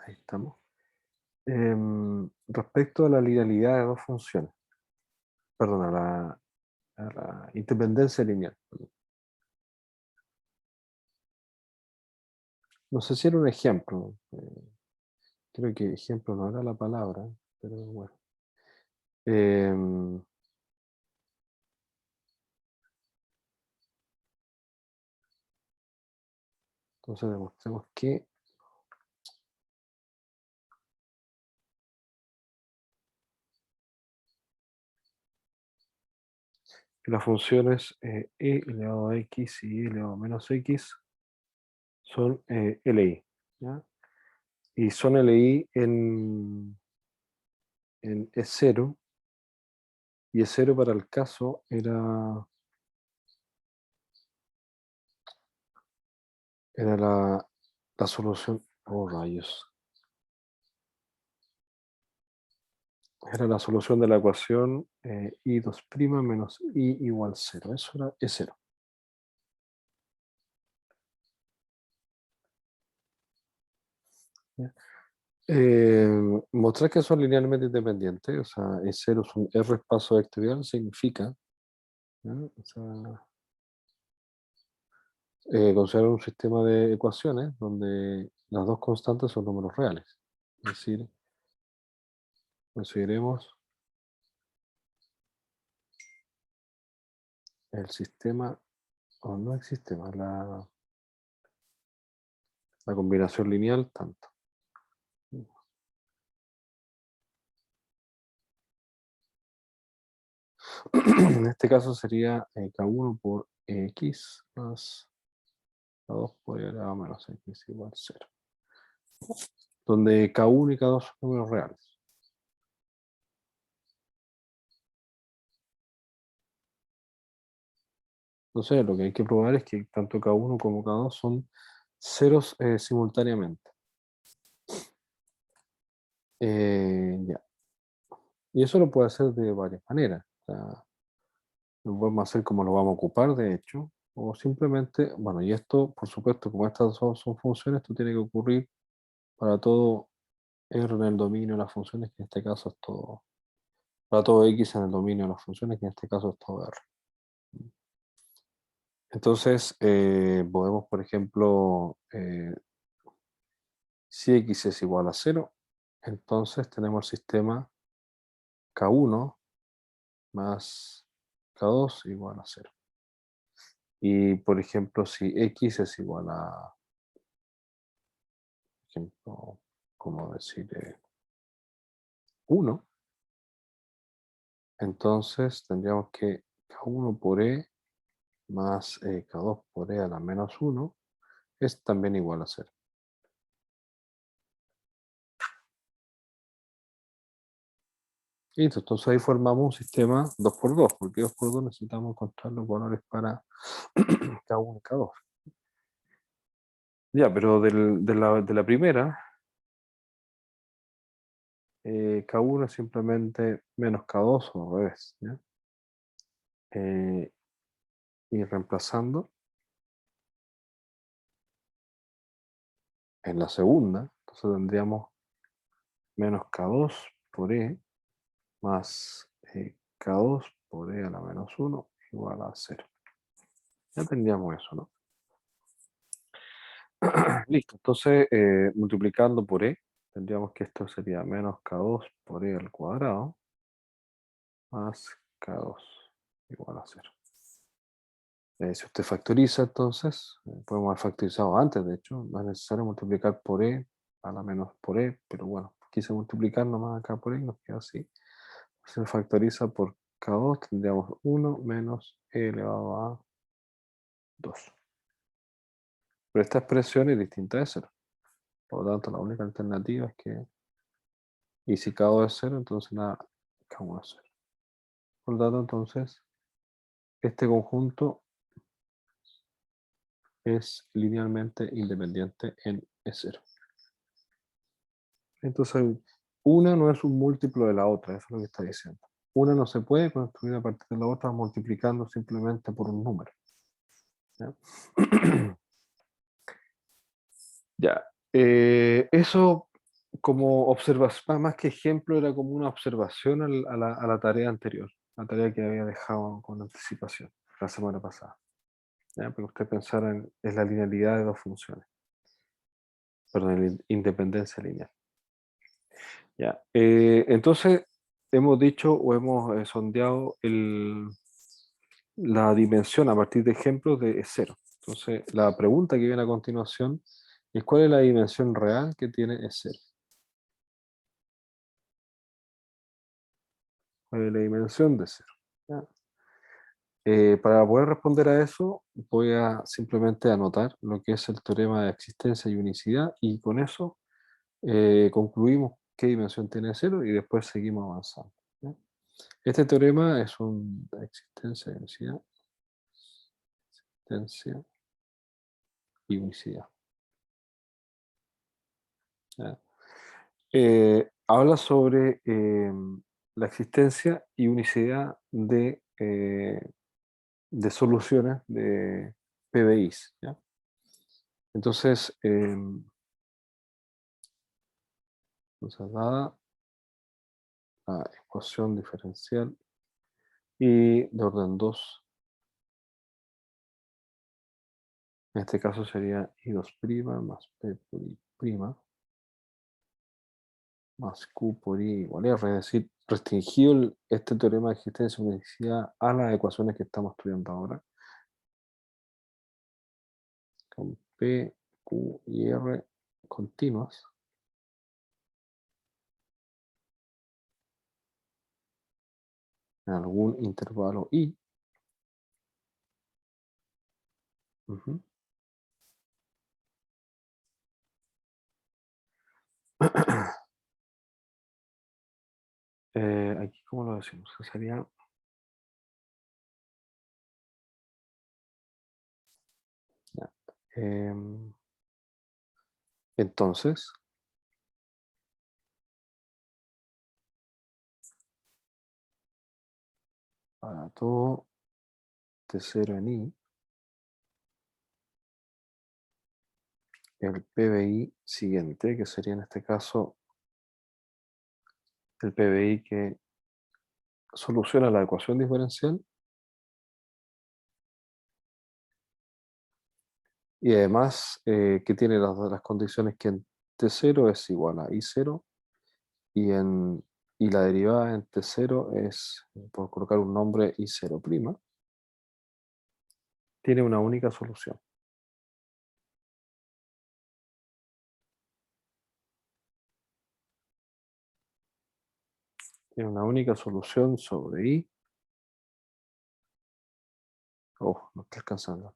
Ahí estamos. Respecto a la linealidad de dos funciones, perdón, a la independencia lineal. No sé si era un ejemplo. Creo que ejemplo no era la palabra, pero bueno. Em, entonces demostremos que las funciones e elevado a x y e elevado a menos x son LI, ¿ya? Y son LI en E0, y E0 para el caso era la solución, oh rayos, era la solución de la ecuación I2' menos I igual 0, eso era E0. ¿Ya? Mostrar que son linealmente independientes, o sea, E0 es un R espacio vectorial, significa, ¿ya? O sea, considerar un sistema de ecuaciones donde las dos constantes son números reales. Es decir, consideremos el sistema, o no el sistema, la combinación lineal tanto. En este caso sería K1 por X más K2 por E elevado a menos X igual 0. Donde K1 y K2 son números reales. Entonces lo que hay que probar es que tanto K1 como K2 son ceros simultáneamente. Ya. Y eso lo puede hacer de varias maneras. O sea, lo podemos hacer como lo vamos a ocupar, de hecho, o simplemente, bueno, y esto, por supuesto, como estas son funciones, esto tiene que ocurrir para todo R en el dominio de las funciones, que en este caso es todo, para todo X en el dominio de las funciones, que en este caso es todo R. Entonces, podemos, por ejemplo, si X es igual a 0, entonces tenemos el sistema K1 más K2 igual a 0. Y, por ejemplo, si X es igual a, por ejemplo, como decir 1, entonces tendríamos que K1 por E más K2 por E a la menos 1 es también igual a 0. Y entonces ahí formamos un sistema 2 por 2, porque 2 por 2 necesitamos encontrar los valores para K1 y K2. Ya, pero de la primera, K1 es simplemente menos K2 o al revés, ¿ya? Eh, y reemplazando en la segunda, entonces tendríamos menos K2 por E más K2 por E a la menos 1 igual a 0. Ya tendríamos eso, ¿no? Listo, entonces multiplicando por E, tendríamos que esto sería menos K2 por E al cuadrado más K2 igual a 0. Si usted factoriza, entonces, podemos haber factorizado antes, de hecho, no es necesario multiplicar por E a la menos por E, pero bueno, quise multiplicar nomás acá por E y nos queda así. Se factoriza por K2, tendríamos 1 menos E elevado a 2. Pero esta expresión es distinta de 0. Por lo tanto, la única alternativa es que, y si K2 es 0, entonces la K1 es 0. Por lo tanto, entonces, este conjunto es linealmente independiente en E0. Entonces, una no es un múltiplo de la otra, eso es lo que está diciendo. Una no se puede construir a partir de la otra multiplicando simplemente por un número. ¿Ya? Ya. Eso como observación, más que ejemplo, era como una observación a la tarea anterior, la tarea que había dejado con anticipación la semana pasada. ¿Ya? Para que usted pensara en la linealidad de dos funciones, perdón, en la independencia lineal. Ya. Entonces, hemos dicho o hemos sondeado la dimensión a partir de ejemplos de cero. Entonces, la pregunta que viene a continuación es: ¿cuál es la dimensión real que tiene E0? ¿Cuál es la dimensión de cero? ¿Ya? Para poder responder a eso, voy a simplemente anotar lo que es el teorema de existencia y unicidad, y con eso concluimos qué dimensión tiene cero y después seguimos avanzando. ¿Ya? Este teorema es un existencia y unicidad, existencia y unicidad. ¿Ya? Habla sobre la existencia y unicidad de soluciones de PBIs. ¿Ya? Entonces, dada la ecuación diferencial y de orden 2, en este caso sería I2' más P por I' más Q por I igual R, es decir, restringido este teorema de existencia y unicidad a las ecuaciones que estamos estudiando ahora, con P, Q y R continuas, en algún intervalo I. Ujú. Aquí, ¿cómo lo decimos? Que sería, ya, entonces, para todo T0 en I, el PBI siguiente, que sería en este caso el PBI que soluciona la ecuación diferencial y además que tiene las condiciones que en T0 es igual a I0 y la derivada en T0 es, por colocar un nombre, I0', tiene una única solución. Tiene una única solución sobre I. Oh, no estoy alcanzando.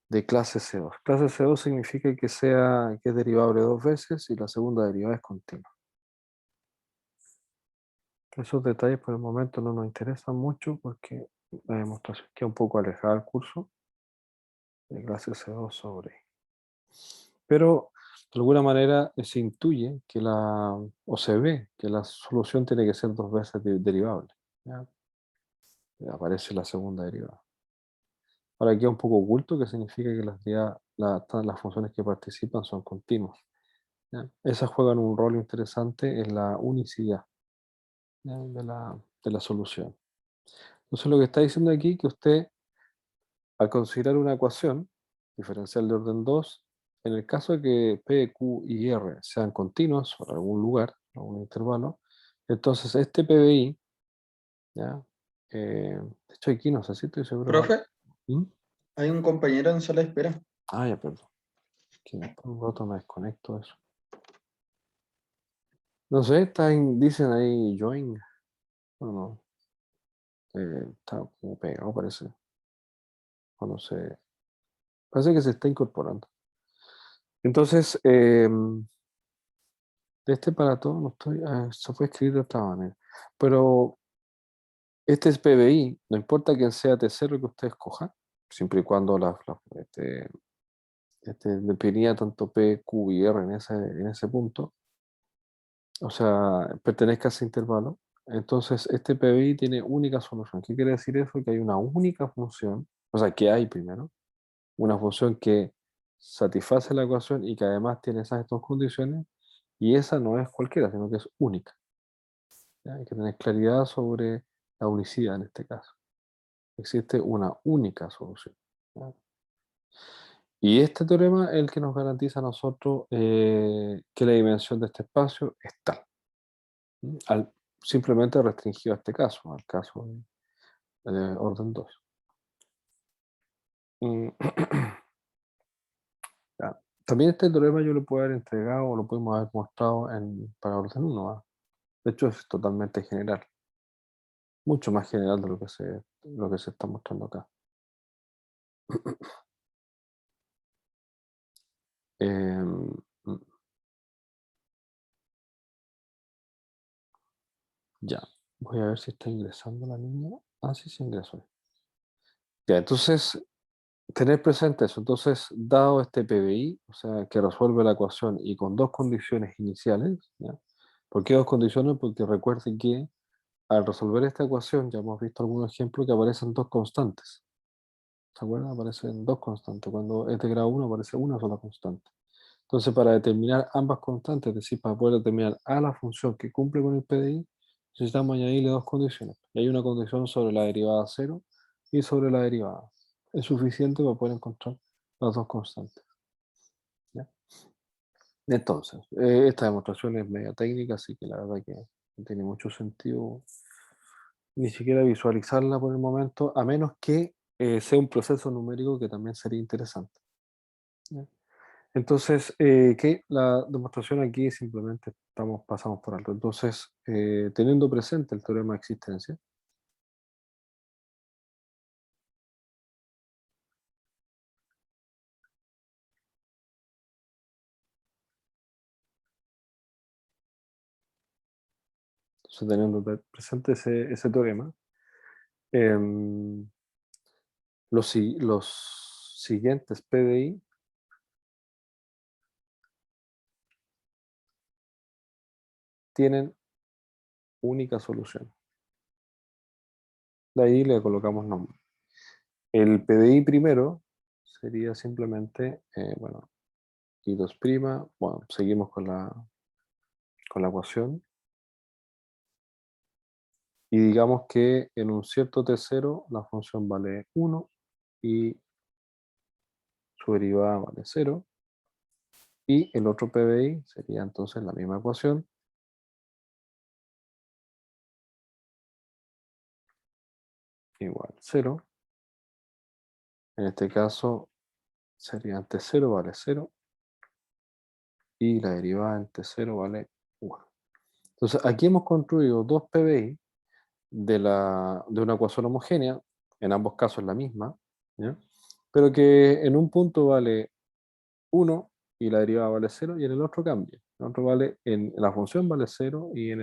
De clase C2. Clase C2 significa que es derivable dos veces y la segunda derivada es continua. Esos detalles por el momento no nos interesan mucho porque la demostración queda un poco alejada del curso de clase C2 sobre I. Pero de alguna manera se intuye o se ve que la solución tiene que ser dos veces derivable. ¿Ya? Aparece la segunda derivada. Ahora queda un poco oculto, que significa que las funciones que participan son continuas. ¿Ya? Esas juegan un rol interesante en la unicidad, ¿ya? De la solución. Entonces lo que está diciendo aquí es que usted, al considerar una ecuación diferencial de orden 2, en el caso de que P, Q y R sean continuos por algún lugar, algún intervalo, entonces este PBI, ¿ya? De hecho aquí no sé si estoy seguro. Profe, ¿Mm? hay un compañero en sala de espera. Ah, ya, perdón. Que por un rato me desconecto de eso. No sé, dicen ahí join. Bueno, está como pegado, parece. O no sé. Parece que se está incorporando. Entonces, de este aparato no estoy. Se puede escribir de otra manera. Pero este es PBI, no importa quién sea T0 que usted escoja, siempre y cuando definía tanto P, Q y R en ese punto, o sea, pertenezca a ese intervalo. Entonces, este PBI tiene única solución. ¿Qué quiere decir eso? Que hay una única función, o sea, que hay primero, una función que satisface la ecuación y que además tiene esas dos condiciones, y esa no es cualquiera, sino que es única. ¿Ya? Hay que tener claridad sobre la unicidad en este caso. Existe una única solución. ¿Ya? Y este teorema es el que nos garantiza a nosotros que la dimensión de este espacio es tal. Simplemente restringido a este caso, al caso de orden 2. Mm, ya. También este teorema yo lo puedo haber entregado o lo podemos haber mostrado para orden 1. ¿Ah? De hecho, es totalmente general, mucho más general de lo que se está mostrando acá. Em, mm, ya, voy a ver si está ingresando la niña. Ah, sí, sí ingresó. Ya, entonces, tener presente eso. Entonces, dado este PBI, o sea, que resuelve la ecuación y con dos condiciones iniciales, ¿ya? ¿Por qué dos condiciones? Porque recuerden que al resolver esta ecuación, ya hemos visto algunos ejemplos que aparecen dos constantes. ¿Se acuerdan? Aparecen dos constantes. Cuando es de grado 1 aparece una sola constante. Entonces, para determinar ambas constantes, es decir, para poder determinar a la función que cumple con el PDI, necesitamos añadirle dos condiciones. Y hay una condición sobre la derivada cero y sobre la derivada. Es suficiente para poder encontrar las dos constantes. ¿Ya? Entonces, esta demostración es media técnica, así que la verdad que no tiene mucho sentido ni siquiera visualizarla por el momento, a menos que sea un proceso numérico que también sería interesante. ¿Ya? Entonces, que la demostración aquí simplemente pasamos por alto. Entonces, teniendo presente el teorema de existencia, entonces teniendo presente ese teorema, em, los siguientes PDI tienen única solución. De ahí le colocamos nombre. El PDI primero sería simplemente, bueno, I2', bueno, seguimos con la ecuación, y digamos que en un cierto T0 la función vale 1 y su derivada vale 0, y el otro PBI sería entonces la misma ecuación, igual 0. En este caso sería en T0 vale 0 y la derivada en T0 vale 1. Entonces aquí hemos construido dos PBI de una ecuación homogénea, en ambos casos la misma, ¿ya? Pero que en un punto vale 1 y la derivada vale 0 y en el otro cambia. En el otro en la función vale 0 y en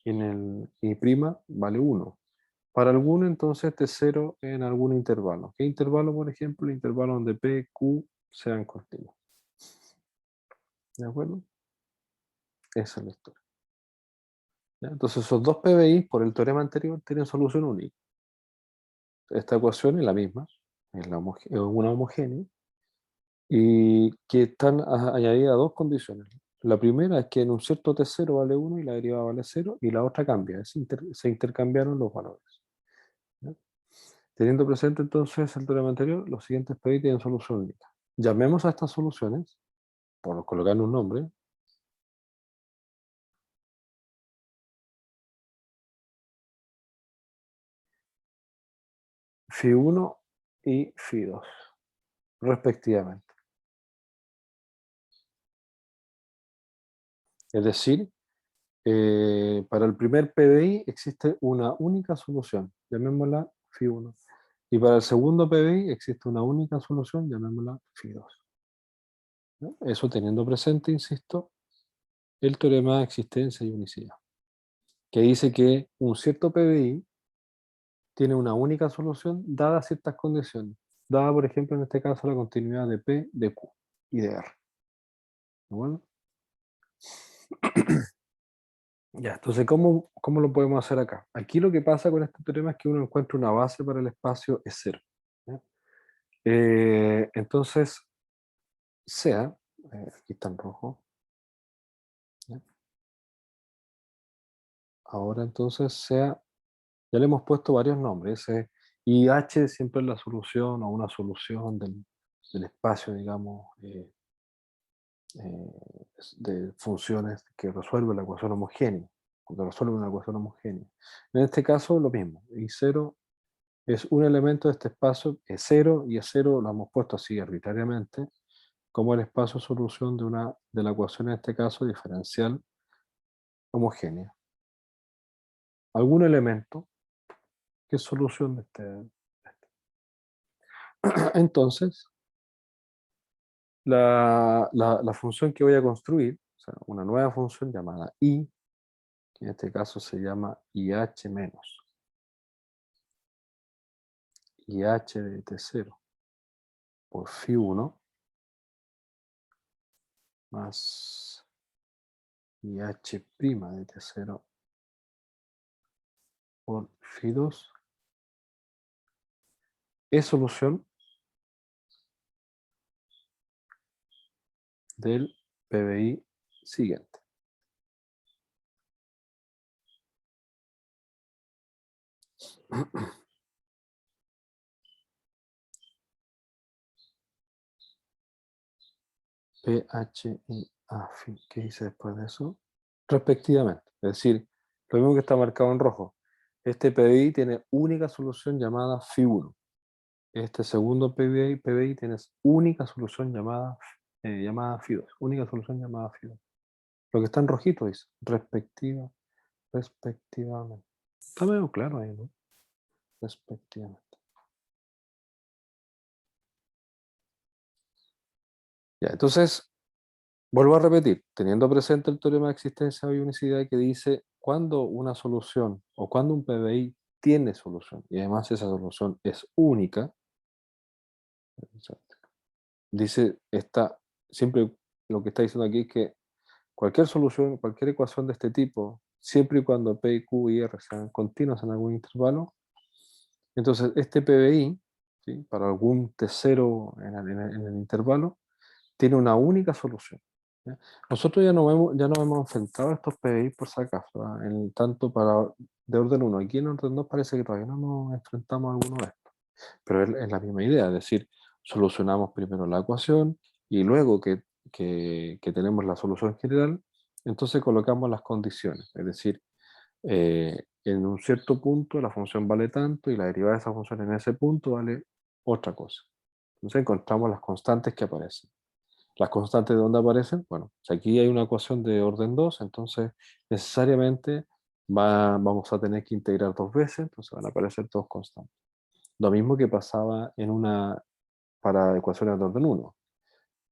el y prima vale 1. Para alguno entonces este 0 en algún intervalo. ¿Qué intervalo, por ejemplo? El intervalo donde P, Q sean continuos. ¿De acuerdo? Esa es la historia. ¿Ya? Entonces esos dos PBI por el teorema anterior tienen solución única. Esta ecuación es la misma, es una homogénea, y que están añadidas dos condiciones. La primera es que en un cierto T0 vale 1 y la derivada vale 0, y la otra cambia, se intercambiaron los valores. ¿Ya? Teniendo presente entonces el teorema anterior, los siguientes PDI tienen solución única. Llamemos a estas soluciones, por colocar un nombre, Φ1 y Φ2, respectivamente. Es decir, para el primer PDI existe una única solución, llamémosla Φ1. Y para el segundo PDI existe una única solución, llamémosla Φ2. ¿No? Eso teniendo presente, insisto, el teorema de existencia y unicidad, que dice que un cierto PDI tiene una única solución dadas ciertas condiciones. Dada, por ejemplo, en este caso, la continuidad de P, de Q y de R. ¿De acuerdo? Ya, entonces, ¿cómo lo podemos hacer acá? Aquí lo que pasa con este teorema es que uno encuentra una base para el espacio es cero. ¿Ya? Entonces, sea, aquí está en rojo, ¿ya? Ahora entonces sea, ya le hemos puesto varios nombres, IH siempre es la solución o una solución del espacio, digamos, de funciones que resuelve la ecuación homogénea, cuando resuelve una ecuación homogénea. En este caso, lo mismo, I0 es un elemento de este espacio, E0, y E0 lo hemos puesto así arbitrariamente, como el espacio solución de la ecuación, en este caso, diferencial homogénea. Algún elemento que es solución de este. Entonces, la función que voy a construir, o sea, una nueva función llamada I, que en este caso se llama IH menos IH de T0 por Φ1 más IH' de T0 por Φ2 es solución del PBI siguiente. PHIA, ¿qué dice después de eso? Respectivamente. Es decir, lo mismo que está marcado en rojo. Este PBI tiene única solución llamada Φ1. Este segundo PBI tiene única solución llamada Φ2. Única solución llamada Φ2. Lo que está en rojito dice respectivamente. Está medio claro ahí, ¿no? Respectivamente. Ya, entonces, vuelvo a repetir, teniendo presente el teorema de existencia de unicidad que dice cuando una solución o cuando un PBI tiene solución y además esa solución es única, dice, siempre lo que está diciendo aquí es que cualquier solución, cualquier ecuación de este tipo, siempre y cuando P, Q y R sean continuas en algún intervalo, entonces este PBI, ¿sí?, para algún T0 en el intervalo, tiene una única solución, ¿ya? Nosotros ya no hemos enfrentado a estos PBI por si acaso, ¿ah? Tanto de orden 1. Aquí en orden 2 parece que todavía no nos enfrentamos a alguno de estos. Pero es la misma idea, es decir, solucionamos primero la ecuación y luego que tenemos la solución general, entonces colocamos las condiciones. Es decir, en un cierto punto la función vale tanto y la derivada de esa función en ese punto vale otra cosa. Entonces encontramos las constantes que aparecen. ¿Las constantes de dónde aparecen? Bueno, si aquí hay una ecuación de orden 2, entonces necesariamente vamos a tener que integrar dos veces, entonces van a aparecer dos constantes. Lo mismo que pasaba para ecuaciones de orden 1.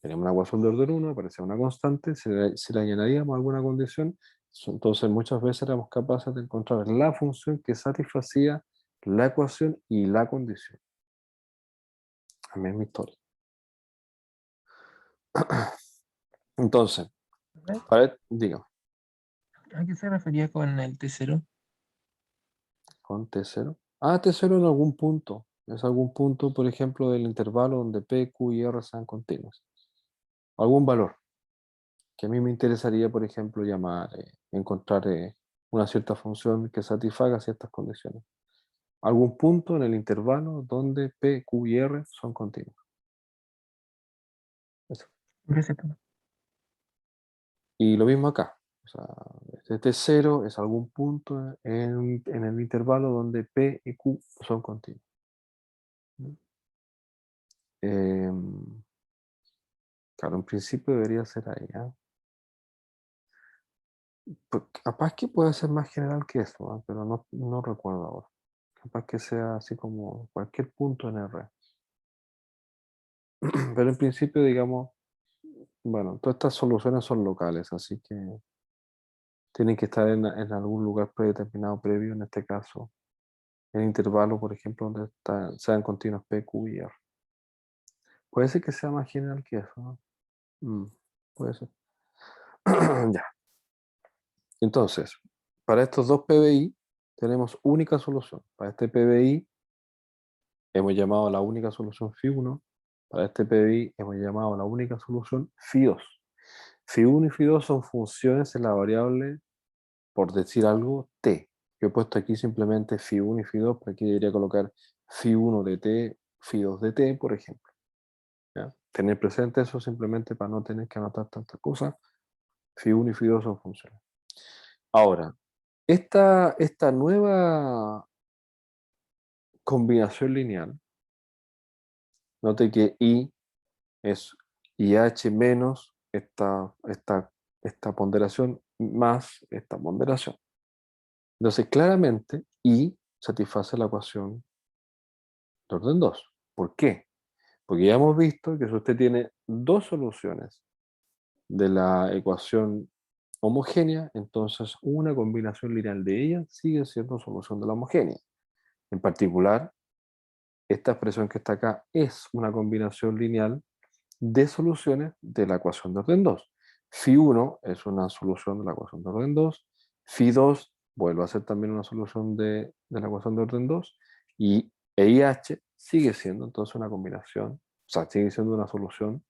Tenemos una ecuación de orden 1, aparecía una constante, si le añadíamos alguna condición, entonces muchas veces éramos capaces de encontrar la función que satisfacía la ecuación y la condición. La misma historia. Entonces, dígame, ¿A qué se refería con el T0? con T0. T0 en algún punto. Es algún punto, por ejemplo, del intervalo donde P, Q y R sean continuos. Algún valor que a mí me interesaría, por ejemplo, encontrar una cierta función que satisfaga ciertas condiciones. Algún punto en el intervalo donde P, Q y R son continuos. Eso. Y lo mismo acá. O sea, este T0 es algún punto en el intervalo donde P y Q son continuos. Claro, en principio debería ser ahí, ¿ah? Pues, capaz que puede ser más general que eso, ¿ah? Pero no recuerdo ahora. Capaz que sea así como cualquier punto en R. Pero en principio, digamos, bueno, todas estas soluciones son locales, así que tienen que estar en algún lugar predeterminado previo, en este caso, en intervalo, por ejemplo, donde sean continuos P, Q y R. Puede ser que sea más general que eso, ¿no? Puede ser. Ya. Entonces, para estos dos PBI tenemos única solución. Para este PBI hemos llamado la única solución Φ1 Para este PBI hemos llamado la única solución phi2. Phi1 y phi2 son funciones en la variable, por decir algo, t. Yo he puesto aquí simplemente phi1 y phi2, pero aquí debería colocar phi1 de t, phi2 de t, por ejemplo. ¿Ya? Tener presente eso simplemente para no tener que anotar tantas cosas. Phi1 y phi2 son funciones. Ahora, esta nueva combinación lineal, note que I es IH menos esta ponderación más esta ponderación. Entonces, claramente, I satisface la ecuación de orden 2. ¿Por qué? Porque ya hemos visto que si usted tiene dos soluciones de la ecuación homogénea, entonces una combinación lineal de ellas sigue siendo solución de la homogénea. En particular, esta expresión que está acá es una combinación lineal de soluciones de la ecuación de orden 2. Phi1 es una solución de la ecuación de orden 2, Phi2 vuelve a ser también una solución de la ecuación de orden 2, y IH sigue siendo entonces una combinación, o sea, sigue siendo una solución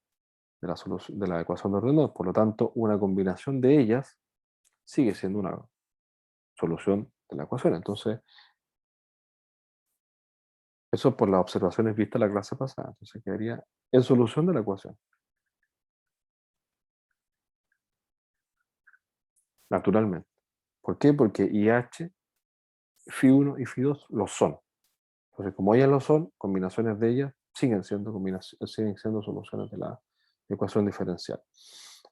de la ecuación de orden 2. Por lo tanto, una combinación de ellas sigue siendo una solución de la ecuación. Entonces, eso por las observaciones vistas en la clase pasada. Entonces, quedaría en solución de la ecuación. Naturalmente. ¿Por qué? Porque IH, Phi1 y Phi2 lo son. Entonces, como ellas lo son, combinaciones de ellas siguen siendo soluciones de la ecuación diferencial.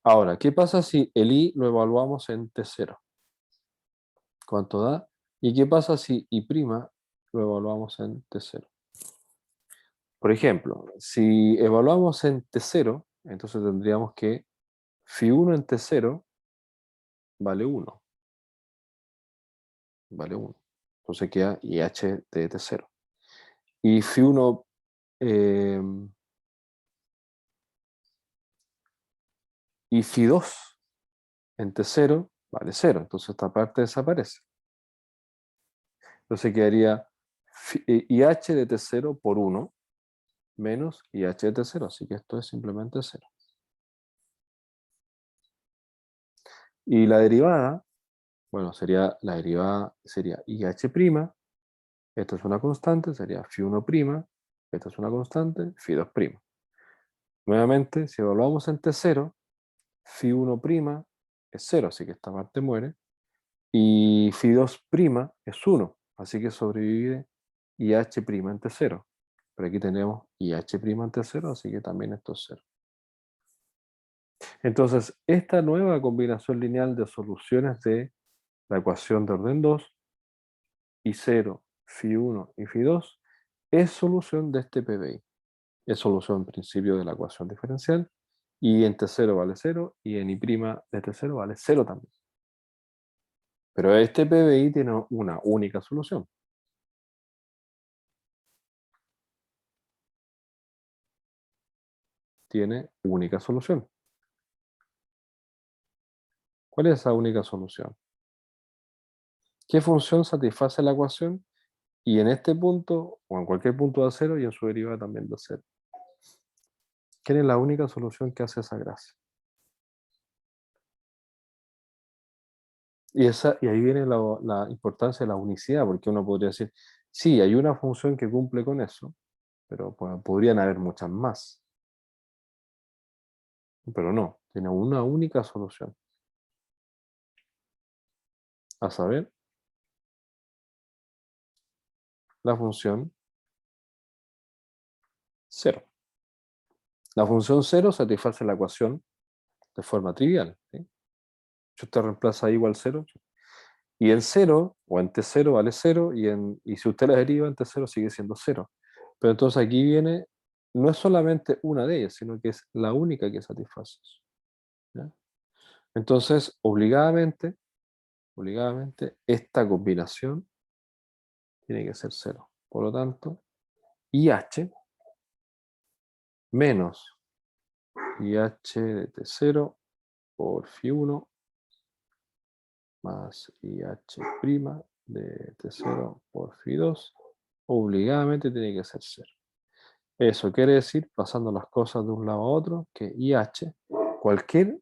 Ahora, ¿qué pasa si el I lo evaluamos en T0? ¿Cuánto da? ¿Y qué pasa si I' lo evaluamos en T0? Por ejemplo, si evaluamos en T0, entonces tendríamos que Phi1 en T0 vale 1. Vale 1. Entonces queda IH de T0. Y Phi1 y Phi2 en T0 vale 0. Entonces esta parte desaparece. Entonces quedaría IH de T0 por 1 menos IH de T0. Así que esto es simplemente 0. Y la derivada, bueno, la derivada sería IH', esto es una constante, sería Phi1', esto es una constante, Phi2'. Nuevamente, si evaluamos en T0, Phi1' es 0, así que esta parte muere. Y Phi2' es 1, así que sobrevive IH' en T0. Pero aquí tenemos IH' en T0, así que también esto es 0. Entonces, esta nueva combinación lineal de soluciones de la ecuación de orden 2, I0, Phi1 y Phi2, es solución de este PBI. Es solución en principio de la ecuación diferencial, y en T0 vale 0, y en I' de T0 vale 0 también. Pero este PBI tiene una única solución. Tiene única solución. ¿Cuál es esa única solución? ¿Qué función satisface la ecuación? Y en este punto, o en cualquier punto da 0, y en su derivada también da 0. ¿Quién es la única solución que hace esa gracia? Y ahí viene la importancia de la unicidad, porque uno podría decir, sí, hay una función que cumple con eso, pero pues, podrían haber muchas más. Pero no, tiene una única solución. A saber, la función 0. La función 0 satisface la ecuación de forma trivial, ¿sí? Si usted reemplaza I igual 0, y en 0, o en T0 vale 0, y si usted la deriva en T0 sigue siendo 0. Pero entonces aquí viene, no es solamente una de ellas, sino que es la única que satisface eso, ¿ya? Entonces, obligadamente, esta combinación tiene que ser 0. Por lo tanto, IH menos IH de T0 por Phi1 más IH' de T0 por Phi2 obligadamente tiene que ser 0. Eso quiere decir, pasando las cosas de un lado a otro, que IH, cualquier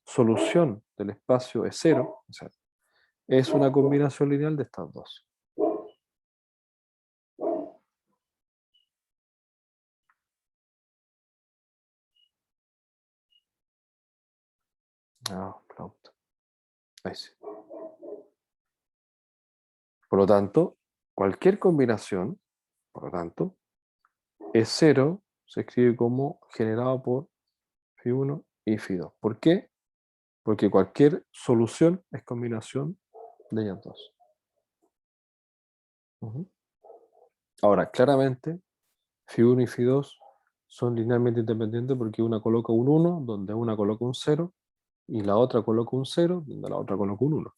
solución del espacio E0, o sea, es una combinación lineal de estas dos. Pronto. Ahí sí. Por lo tanto, cualquier combinación, por lo tanto, E0 se escribe como generado por Φ1 y Φ2. ¿Por qué? Porque cualquier solución es combinación de ellas dos. Ahora, claramente, Φ1 y Φ2 son linealmente independientes porque una coloca un 1, donde una coloca un 0, y la otra coloca un 0, donde la otra coloca un 1.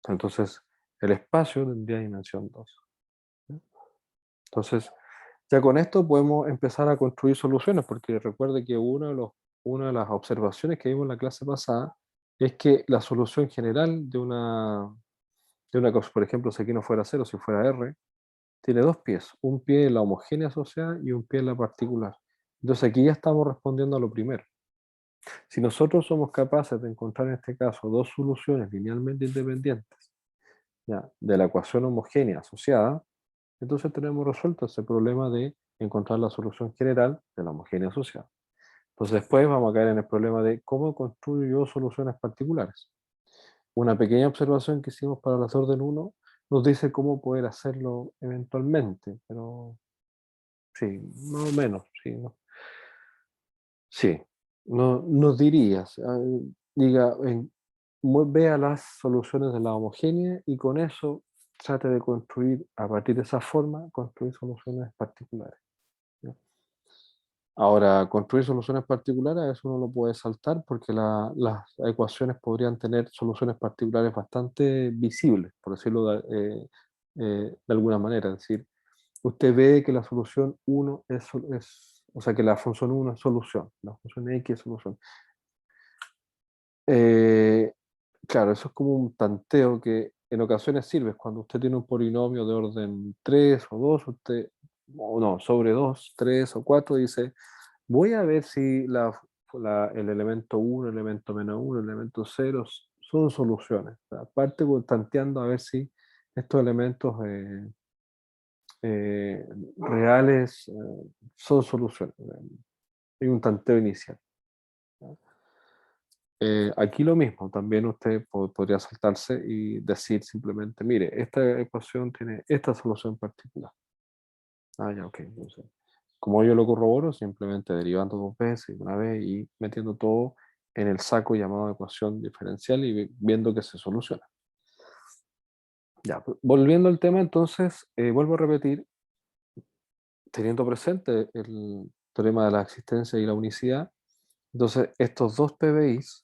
Entonces, el espacio tendría dimensión 2. Entonces, ya con esto podemos empezar a construir soluciones, porque recuerde que una de las observaciones que vimos en la clase pasada es que la solución general de una cosa, por ejemplo, si aquí no fuera 0, si fuera R, tiene dos pies, un pie en la homogénea asociada y un pie en la particular. Entonces aquí ya estamos respondiendo a lo primero. Si nosotros somos capaces de encontrar en este caso dos soluciones linealmente independientes, ¿ya?, de la ecuación homogénea asociada, entonces tenemos resuelto ese problema de encontrar la solución general de la homogénea asociada. Entonces después vamos a caer en el problema de cómo construyo yo soluciones particulares. Una pequeña observación que hicimos para las orden 1 nos dice cómo poder hacerlo eventualmente, pero sí, más o menos, sí, ¿no? Sí, no, nos dirías, diga, vea las soluciones de la homogénea y con eso trate de construir, a partir de esa forma, construir soluciones particulares, ¿no? Ahora, construir soluciones particulares, eso uno lo puede saltar porque las ecuaciones podrían tener soluciones particulares bastante visibles, por decirlo de alguna manera. Es decir, usted ve que la solución 1 o sea, que la función 1 es solución, la función X es solución. Eh, claro, eso es como un tanteo que en ocasiones sirve. Cuando usted tiene un polinomio de orden 3 o 2, o no, sobre 2, 3 o 4, dice, voy a ver si el elemento 1, el elemento menos 1, el elemento 0 son soluciones. O sea, aparte, tanteando a ver si estos elementos eh, reales son soluciones. Hay un tanteo inicial. Aquí lo mismo, también usted podría saltarse y decir simplemente, mire, esta ecuación tiene esta solución particular. Ya, ok. Entonces, como yo lo corroboro, simplemente derivando dos veces, una vez y metiendo todo en el saco llamado ecuación diferencial y viendo que se soluciona. Ya, volviendo al tema, entonces, vuelvo a repetir, teniendo presente el teorema de la existencia y la unicidad, entonces estos dos PBIs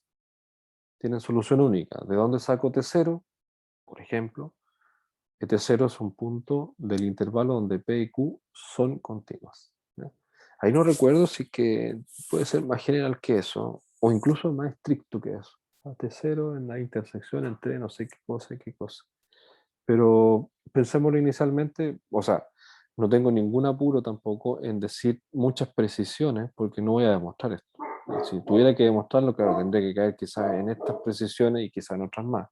tienen solución única. ¿De dónde saco T0? Por ejemplo, que T0 es un punto del intervalo donde P y Q son continuas, ¿ya? Ahí no recuerdo si que puede ser más general que eso, o incluso más estricto que eso. T0 en la intersección entre no sé qué cosa y qué cosa. Pero pensémoslo inicialmente, o sea, no tengo ningún apuro tampoco en decir muchas precisiones, porque no voy a demostrar esto. Si tuviera que demostrarlo, claro, tendría que caer quizás en estas precisiones y quizás en otras más.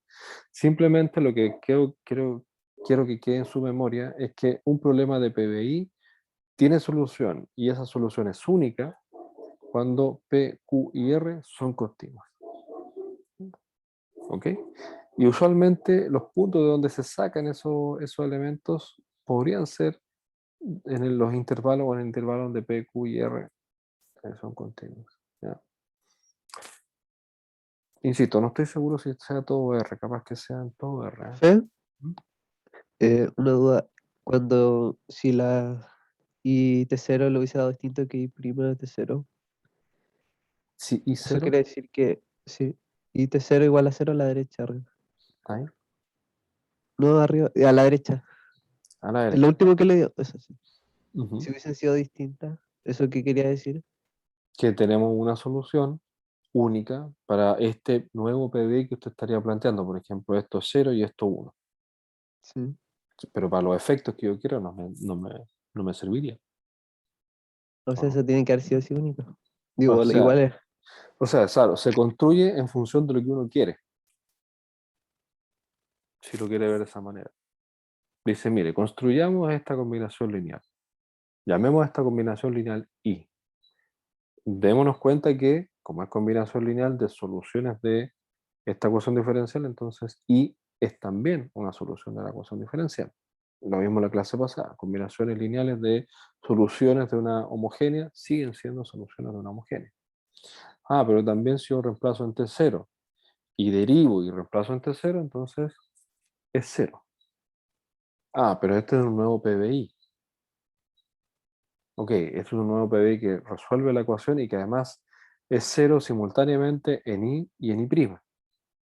Simplemente lo que quiero que quede en su memoria es que un problema de PBI tiene solución y esa solución es única cuando P, Q y R son continuas. ¿Ok? Y usualmente los puntos de donde se sacan esos elementos podrían ser en los intervalos o en el intervalo donde P, Q y R son continuos, ¿ya? Insisto, no estoy seguro si sea todo R, capaz que sean todo R. Fe, ¿Mm? una duda. Si la I T0 lo hubiese dado distinto que I prima de T0, Sí, y eso 0, quiere decir que sí, I T0 igual a 0 a la derecha arriba. ahí, No, arriba, a la derecha. a la Es lo derecha. último que le dio, eso sí. Ujú. Si hubiesen sido distintas, ¿eso qué quería decir? Que tenemos una solución única para este nuevo PBI que usted estaría planteando. Por ejemplo, esto es 0 y esto 1. Sí. Pero para los efectos que yo quiero no me serviría. O sea, ¿o no? eso tiene que haber sido así único. O Digo, sea, igual es. claro, se construye en función de lo que uno quiere, si lo quiere ver de esa manera. Dice, mire, construyamos esta combinación lineal. Llamemos a esta combinación lineal I. Démonos cuenta que, como es combinación lineal de soluciones de esta ecuación diferencial, entonces I es también una solución de la ecuación diferencial. Lo mismo en la clase pasada, combinaciones lineales de soluciones de una homogénea siguen siendo soluciones de una homogénea. Ah, pero también si yo reemplazo entre 0 y derivo y reemplazo entre 0, entonces es 0. Ah, pero este es un nuevo PBI. Ok, este es un nuevo PBI que resuelve la ecuación y que además es 0 simultáneamente en I y en I'.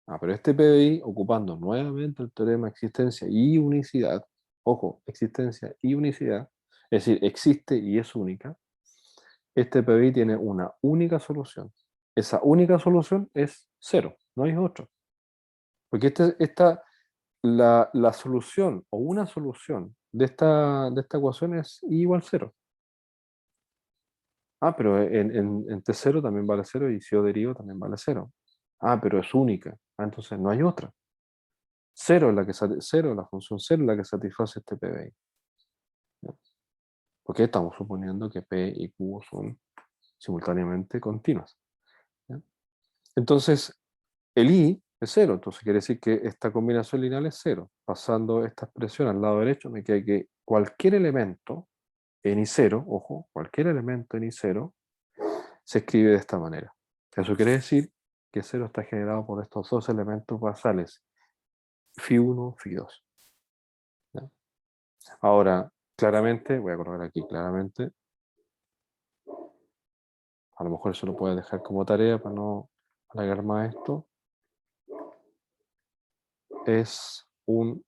Ah, pero este PBI, ocupando nuevamente el teorema de existencia y unicidad, ojo, existencia y unicidad, es decir, existe y es única, este PBI tiene una única solución. Esa única solución es 0, no hay otro. Porque la solución o una solución de esta ecuación es I igual 0. Ah, pero en T0 también vale 0 y si yo derivo también vale 0. Ah, pero es única. Ah, entonces no hay otra. 0 es la función 0 es la que satisface este PBI. ¿Ya? Porque estamos suponiendo que P y Q son simultáneamente continuas. ¿Ya? Entonces, el I es 0, entonces quiere decir que esta combinación lineal es 0. Pasando esta expresión al lado derecho, me queda que cualquier elemento en I0, ojo, cualquier elemento en I0 se escribe de esta manera. Eso quiere decir que 0 está generado por estos dos elementos basales, φ1, φ2. ¿Ya? Ahora, claramente, voy a colocar aquí claramente, a lo mejor eso lo puedes dejar como tarea para no alargar más esto, es un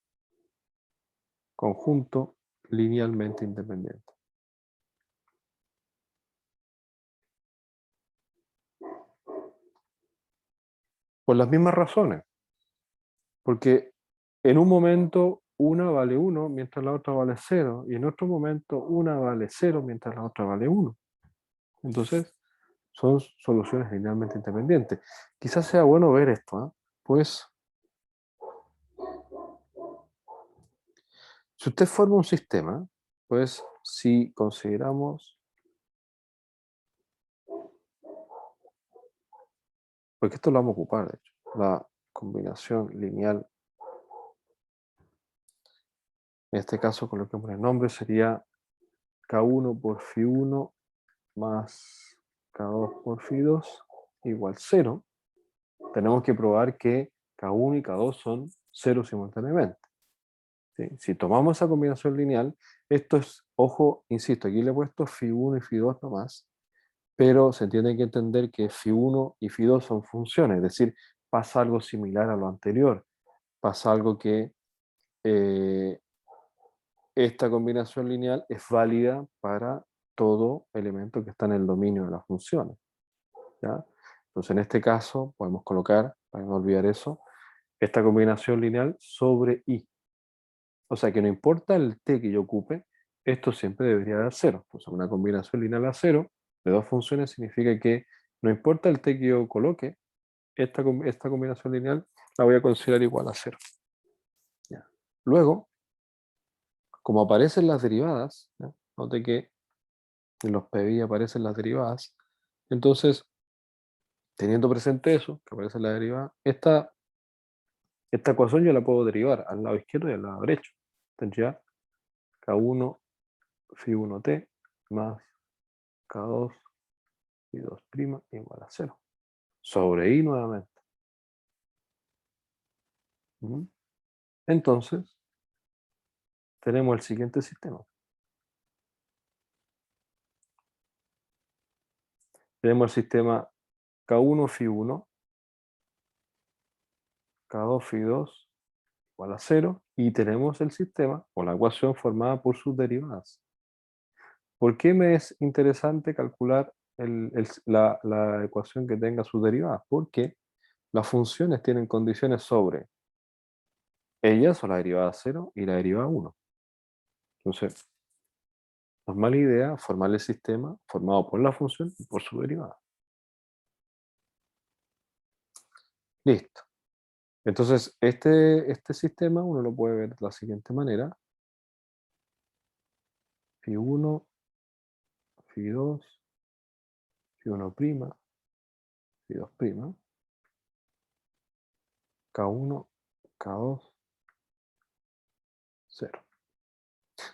conjunto linealmente independiente. Por las mismas razones, porque en un momento una vale 1 mientras la otra vale 0, y en otro momento una vale 0 mientras la otra vale 1. Entonces, son soluciones linealmente independientes. Quizás sea bueno ver esto, ¿eh? Pues, si usted forma un sistema, pues si consideramos, porque esto lo vamos a ocupar, de hecho, la combinación lineal, en este caso coloquemos el nombre, sería K1 por φ1 más K2 por φ2 igual 0. Tenemos que probar que K1 y K2 son 0 simultáneamente. ¿Sí? Si tomamos esa combinación lineal, esto es, ojo, insisto, aquí le he puesto φ1 y φ2 nomás, pero se tiene que entender que φ1 y φ2 son funciones, es decir, pasa algo similar a lo anterior, pasa algo que esta combinación lineal es válida para todo elemento que está en el dominio de las funciones. ¿Ya? Entonces, en este caso, podemos colocar, para no olvidar eso, esta combinación lineal sobre I. O sea que no importa el t que yo ocupe, esto siempre debería dar 0. Entonces, una combinación lineal a 0 de dos funciones significa que no importa el t que yo coloque, esta combinación lineal la voy a considerar igual a 0. ¿Ya? Luego, como aparecen las derivadas, ¿ya? Note que en los PBI aparecen las derivadas, entonces, teniendo presente eso, que aparece la derivada, esta ecuación yo la puedo derivar al lado izquierdo y al lado derecho. Tendría K1 φ1t más K2 φ2' igual a 0. Sobre I nuevamente. Entonces, tenemos el siguiente sistema. Tenemos el sistema K1 φ1, K2 φ2 igual a 0, y tenemos el sistema o la ecuación formada por sus derivadas. ¿Por qué me es interesante calcular la ecuación que tenga sus derivadas? Porque las funciones tienen condiciones sobre ellas, o la derivada 0 y la derivada 1. Entonces, No es mala idea formar el sistema formado por la función y por su derivada. Listo. Entonces, este sistema uno lo puede ver de la siguiente manera. Φ1, Φ2, Φ1', Φ2', K1, K2, 0.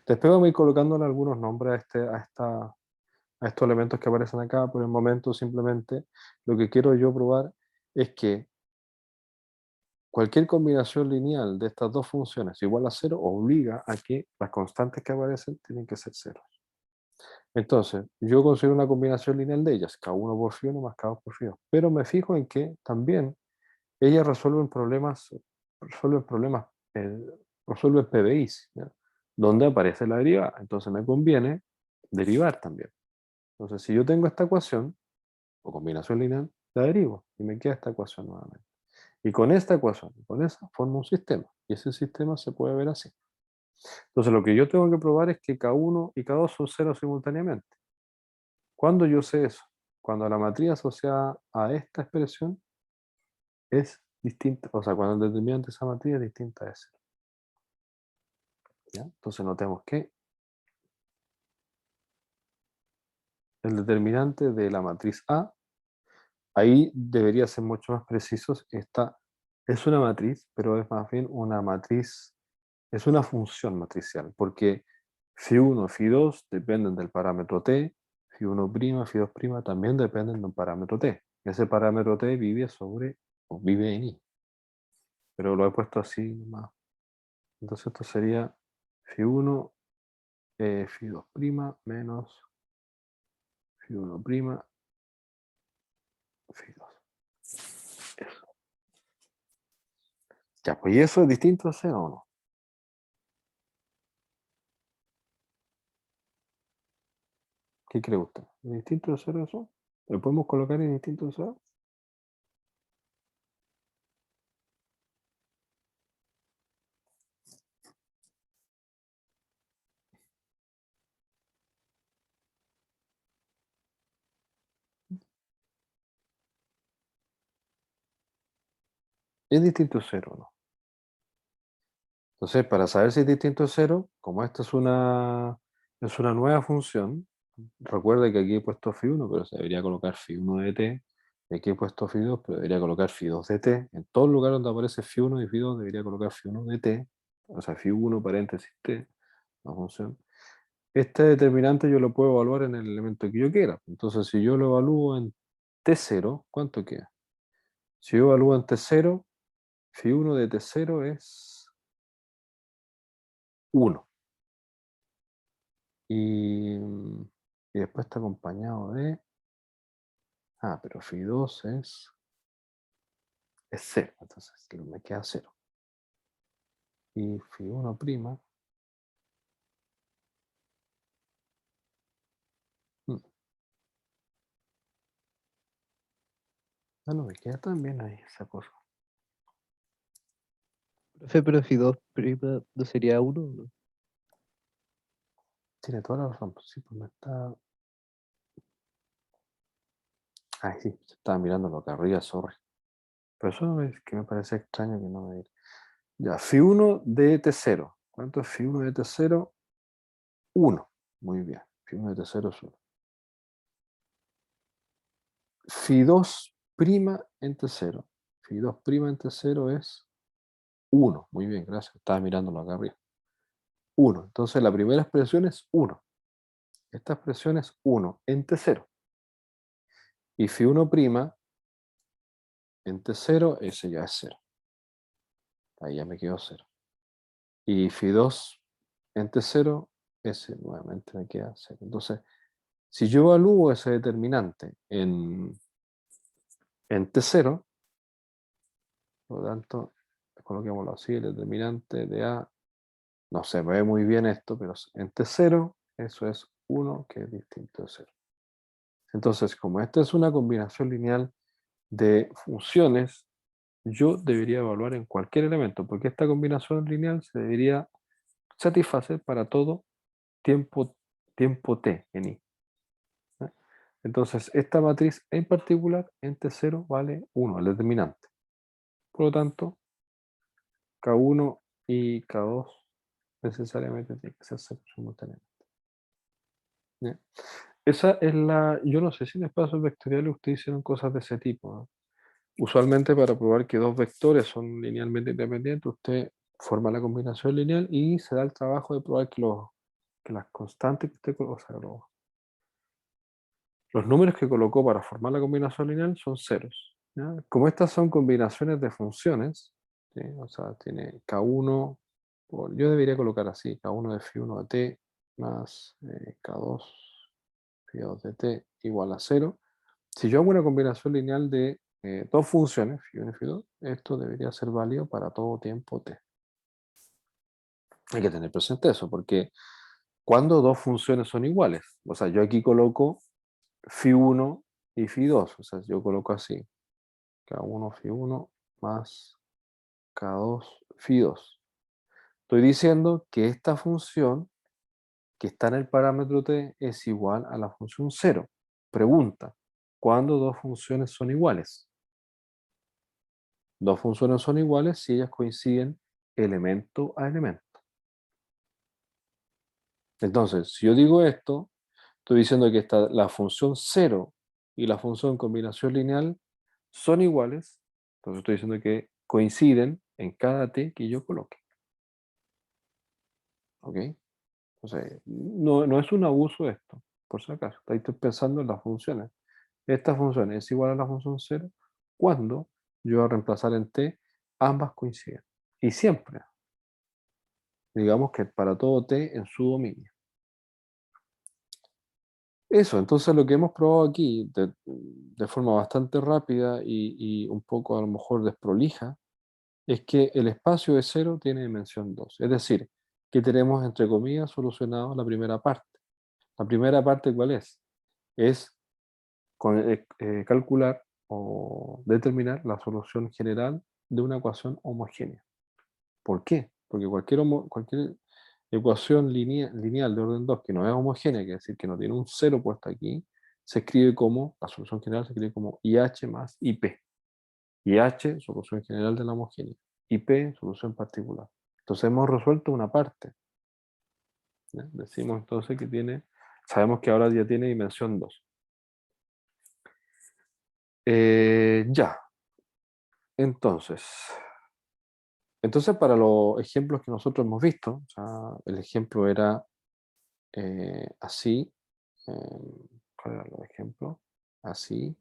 Después vamos a ir colocándole algunos nombres a estos elementos que aparecen acá. Por el momento, simplemente, lo que quiero yo probar es que cualquier combinación lineal de estas dos funciones igual a 0 obliga a que las constantes que aparecen tienen que ser 0. Entonces, yo considero una combinación lineal de ellas, K1 por Φ1 más K2 por Φ2. Pero me fijo en que también ellas eh, resuelven PDIs, ¿ya? Donde aparece la derivada. Entonces me conviene derivar también. Entonces, si yo tengo esta ecuación, o combinación lineal, la derivo y me queda esta ecuación nuevamente. Y con esta ecuación, con esa, formo un sistema. Y ese sistema se puede ver así. Entonces, lo que yo tengo que probar es que K1 y K2 son 0 simultáneamente. ¿Cuándo yo sé eso? Cuando la matriz asociada a esta expresión es distinta, o sea, cuando el determinante de esa matriz es distinta de 0. ¿Ya? Entonces notemos que el determinante de la matriz A, ahí debería ser mucho más precisos. Esta es una matriz, pero es más bien una matriz, es una función matricial, porque Φ1 y Φ2 dependen del parámetro t, Φ1', Φ2' también dependen de un parámetro t. Ese parámetro t vive o vive en I, pero lo he puesto así más. Entonces esto sería Φ1, Φ2' menos Φ1', Φ2. Eso. Ya, pues ¿y eso es distinto a 0 o no? ¿Qué cree usted? ¿Es distinto de 0 eso? ¿Lo podemos colocar en distinto de 0? ¿Es distinto de 0 o no? Entonces, para saber si es distinto de 0, como esta es una nueva función, recuerde que aquí he puesto Φ1, pero se debería colocar Φ1 de t, y aquí he puesto Φ2, pero debería colocar Φ2 de t. En todo lugar donde aparece Φ1 y Φ2 debería colocar Φ1 de t, o sea, Φ1 paréntesis t, la función. Este determinante yo lo puedo evaluar en el elemento que yo quiera. Entonces, si yo lo evalúo en t0, ¿cuánto queda? Si yo evalúo en t0, Φ1 de t0 es 1. Y, y después está acompañado de... pero Φ2 es 0. Entonces me queda 0. Y Φ1'. No me queda tan bien ahí esa cosa. Profe, pero Φ2' no sería 1, ¿no? Tiene toda la razón. Pues sí, pues me está... Ay, sí, se estaba mirándolo acá arriba, sorry. Pero eso es que me parece extraño que no me diga. Ya, Φ1 de T0. ¿Cuánto es Φ1 de T0? 1. Muy bien. Φ1 de T0 es 1. Φ2' en T0. Φ2' en T0 es 1. Muy bien, gracias. Estaba mirándolo acá arriba. 1. Entonces la primera expresión es 1. Esta expresión es 1 en T0. Y Φ1' en T0, ese ya es 0. Ahí ya me quedó 0. Y Φ2 en T0, ese nuevamente me queda 0. Entonces, si yo evalúo ese determinante en T0, por lo tanto, coloquémoslo así, el determinante de A, no se ve muy bien esto, pero en T0, eso es 1, que es distinto de 0. Entonces, como esta es una combinación lineal de funciones, yo debería evaluar en cualquier elemento, porque esta combinación lineal se debería satisfacer para todo tiempo tiempo t en i. ¿Ya? Entonces, esta matriz en particular, en T0, vale 1, el determinante. Por lo tanto, K1 y K2 necesariamente tienen que ser cero simultáneamente. ¿Ya? Esa es la... Yo no sé si en espacios vectoriales ustedes hicieron cosas de ese tipo, ¿no? Usualmente para probar que dos vectores son linealmente independientes, usted forma la combinación lineal y se da el trabajo de probar que las constantes que usted colocó, o sea, los números que colocó para formar la combinación lineal son ceros. ¿Ya? Como estas son combinaciones de funciones, ¿sí? O sea, tiene K1, yo debería colocar así, K1 de φ1 de t más K2 φ2 de t igual a 0. Si yo hago una combinación lineal de dos funciones, φ1 y φ2, esto debería ser válido para todo tiempo t. Hay que tener presente eso, porque cuando dos funciones son iguales, o sea, yo aquí coloco φ1 y φ2, o sea, yo coloco así, K1 φ1 más K2 φ2. Estoy diciendo que esta función que está en el parámetro t es igual a la función 0. Pregunta, ¿cuándo dos funciones son iguales? Dos funciones son iguales si ellas coinciden elemento a elemento. Entonces, si yo digo esto, estoy diciendo que la función 0 y la función combinación lineal son iguales. Entonces estoy diciendo que coinciden en cada t que yo coloque. ¿Ok? Entonces, no es un abuso esto, por si acaso. Estoy pensando en las funciones. Esta función es igual a la función 0 cuando yo voy a reemplazar en t, ambas coinciden. Y siempre, digamos que para todo t en su dominio. Eso, entonces lo que hemos probado aquí de forma bastante rápida y un poco a lo mejor desprolija, es que el espacio de 0 tiene dimensión 2. Es decir, que tenemos entre comillas solucionado la primera parte. La primera parte, ¿cuál es? Es calcular o determinar la solución general de una ecuación homogénea. ¿Por qué? Porque cualquier ecuación lineal de orden 2 que no es homogénea, que es decir, que no tiene un 0 puesto aquí, se escribe como, la solución general se escribe como IH más IP. IH, solución general de la homogénea. IP, solución particular. Entonces hemos resuelto una parte. ¿Ya? Decimos entonces que sabemos que ahora ya tiene dimensión 2. Ya. Entonces, para los ejemplos que nosotros hemos visto, o sea, el ejemplo era así. ¿Cuál era el ejemplo? Así.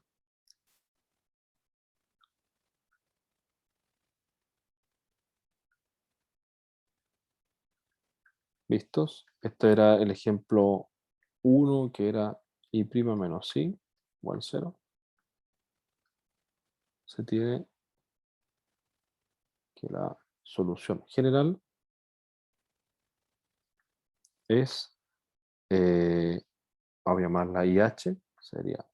¿Listos? Este era el ejemplo 1, que era i' menos i, igual 0. Se tiene que la solución general es, voy a llamarla IH, sería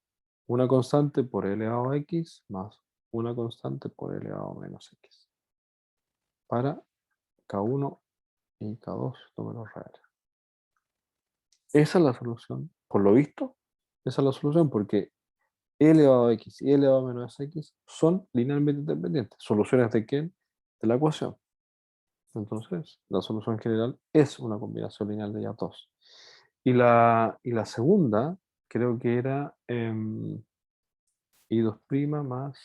una constante por L elevado a x más una constante por L elevado a menos x. Para K1 y K2 números reales. Esa es la solución. Por lo visto, esa es la solución porque E elevado a x y E elevado a menos x son linealmente independientes. ¿Soluciones de qué? De la ecuación. Entonces, la solución general es una combinación lineal de ellas dos. Y la segunda, creo que era i2' más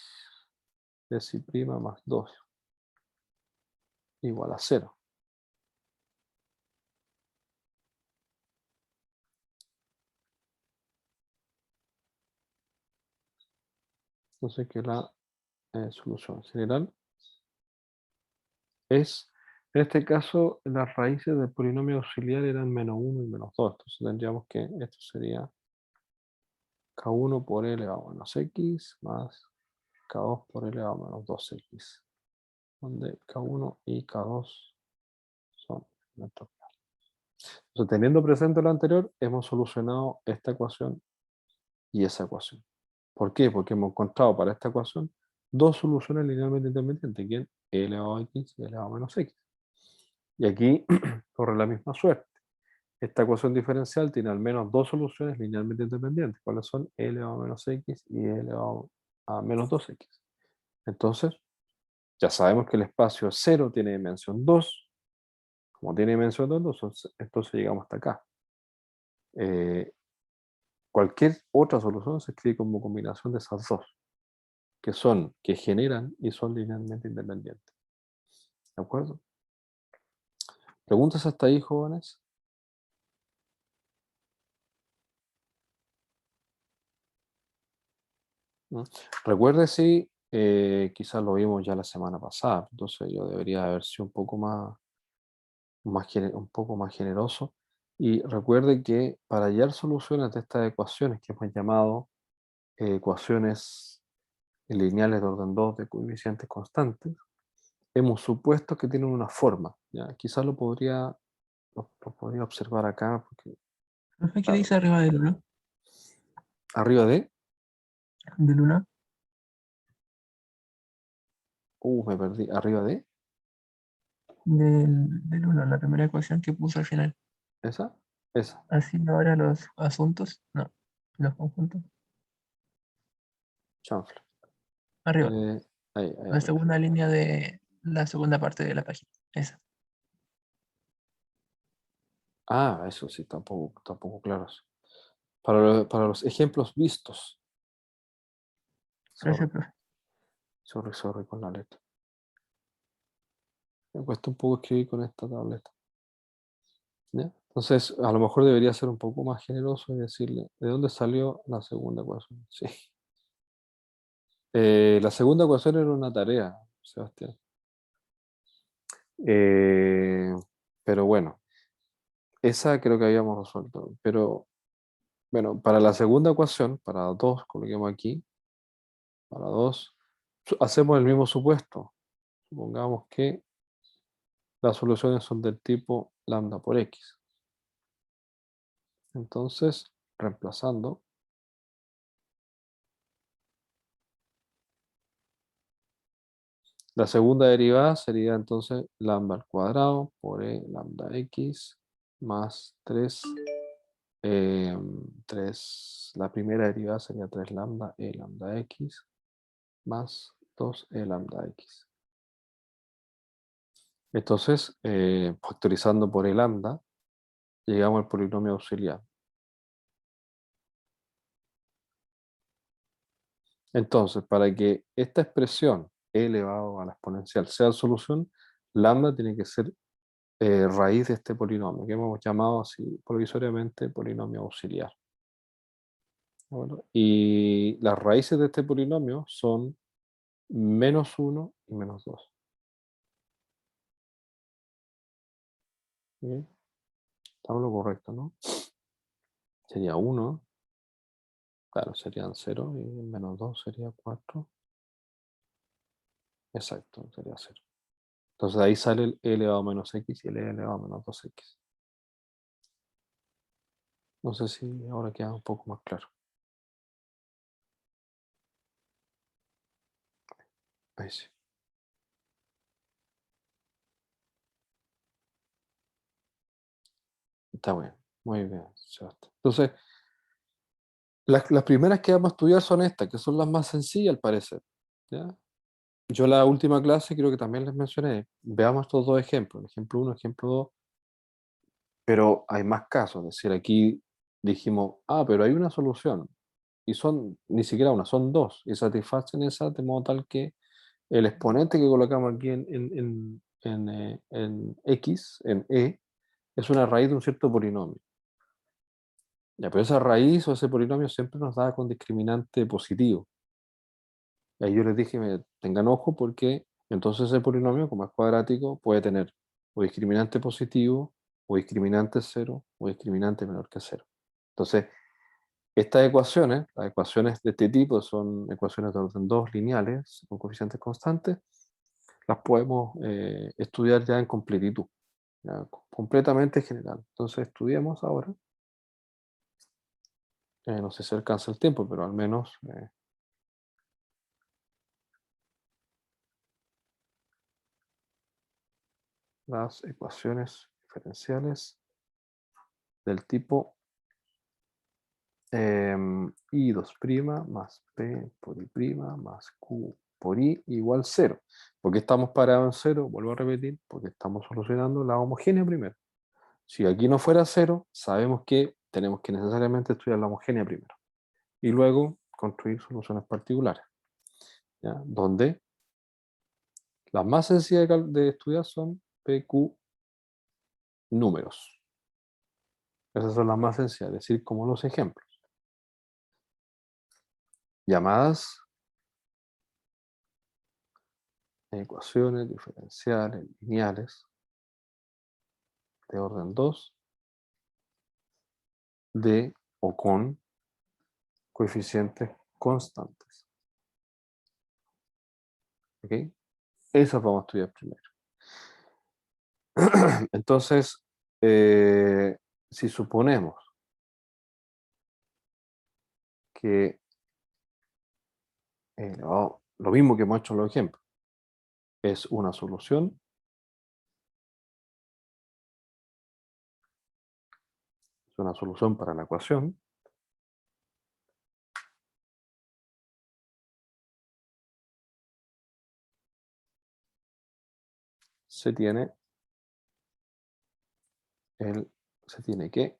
deci' más 2 igual a 0. Entonces, que la solución general es, en este caso, las raíces del polinomio auxiliar eran menos 1 y menos 2. Entonces tendríamos que esto sería K1 por L elevado a menos X más K2 por L elevado a menos 2X, donde K1 y K2 son nuestros. Entonces, teniendo presente lo anterior, hemos solucionado esta ecuación y esa ecuación. ¿Por qué? Porque hemos encontrado para esta ecuación dos soluciones linealmente independientes, que es E elevado a X y E elevado a menos X. Y aquí corre la misma suerte. esta ecuación diferencial tiene al menos dos soluciones linealmente independientes. ¿Cuáles son? E elevado a menos x y E elevado a menos 2x. Entonces, ya sabemos que el espacio 0 tiene dimensión 2. Como tiene dimensión 2, entonces llegamos hasta acá. Cualquier otra solución se escribe como combinación de esas dos, que generan y son linealmente independientes. ¿De acuerdo? ¿Preguntas hasta ahí, jóvenes? ¿No? Recuerde si quizás lo vimos ya la semana pasada, entonces yo debería haber sido un poco más generoso. Y recuerde que para hallar soluciones de estas ecuaciones que hemos llamado ecuaciones lineales de orden 2 de coeficientes constantes, hemos supuesto que tienen una forma. ¿Ya? Quizás lo podría observar acá, porque Profe, ¿qué claro, dice arriba del 1? arriba de... ¿Del 1? Me perdí. ¿Arriba de? Del 1, la primera ecuación que puse al final. ¿Esa? Esa. Así ahora los asuntos, no, los conjuntos. Chanfle. Arriba, Ahí la arriba. segunda línea de la segunda parte de la página. Esa. Eso sí, tampoco claro. Para los ejemplos vistos. Sorry, Gracias, profe. sorry con la letra. Me cuesta un poco escribir con esta tableta. ¿Ya? Entonces, a lo mejor debería ser un poco más generoso y decirle, ¿de dónde salió la segunda ecuación? Sí. La segunda ecuación era una tarea, Sebastián. Eh, pero bueno, esa creo que habíamos resuelto. Pero bueno, para la segunda ecuación, para 2, coloquemos aquí, para 2, hacemos el mismo supuesto. Supongamos que las soluciones son del tipo lambda por x. Entonces, reemplazando, la segunda derivada sería entonces lambda al cuadrado por e lambda x más 3. 3, la primera derivada sería 3 lambda e lambda x más 2 e lambda x. Entonces, factorizando por e lambda, llegamos al polinomio auxiliar. Entonces, para que esta expresión e elevado a la exponencial sea solución, lambda tiene que ser raíz de este polinomio, que hemos llamado así provisoriamente polinomio auxiliar. ¿De acuerdo? Y las raíces de este polinomio son menos 1 y menos 2. ¿Bien? Estamos lo correcto, ¿no? Sería 1, claro, serían 0 y menos 2 sería 4. Exacto, sería 0. Entonces de ahí sale el e elevado a menos x y el e elevado a menos 2x. No sé si ahora queda un poco más claro. Ahí sí. Está bien, muy bien, Sebastián. Entonces, las primeras que vamos a estudiar son estas, que son las más sencillas al parecer. ¿Ya? Yo la última clase creo que también les mencioné. Veamos estos dos ejemplos, ejemplo 1, ejemplo 2. Pero hay más casos, es decir, aquí dijimos, pero hay una solución. Y son, ni siquiera una, son dos. Y satisfacen esa de modo tal que el exponente que colocamos aquí en X, en E, es una raíz de un cierto polinomio. Ya, pero esa raíz o ese polinomio siempre nos da con discriminante positivo. Y ahí yo les dije, tengan ojo porque entonces ese polinomio, como es cuadrático, puede tener o discriminante positivo, o discriminante cero, o discriminante menor que cero. Entonces, estas ecuaciones, las ecuaciones de este tipo son ecuaciones de orden 2 lineales, con coeficientes constantes, las podemos estudiar ya en completitud, ya, completamente general. Entonces, estudiemos ahora. No sé si alcanza el tiempo, pero al menos las ecuaciones diferenciales del tipo I2' más P por I' más Q por I igual 0. ¿Por qué estamos parados en 0? Vuelvo a repetir, porque estamos solucionando la homogénea primero. Si aquí no fuera 0, sabemos que tenemos que necesariamente estudiar la homogénea primero. Y luego construir soluciones particulares, ¿ya? Donde las más sencillas de estudiar son PQ números. Esas son las más sencillas, es decir, como los ejemplos. Llamadas ecuaciones diferenciales lineales de orden 2 de o con coeficientes constantes. ¿Ok? Esas vamos a estudiar primero. Entonces, si suponemos que lo mismo que hemos hecho en los ejemplos, es una solución, para la ecuación, se tiene que,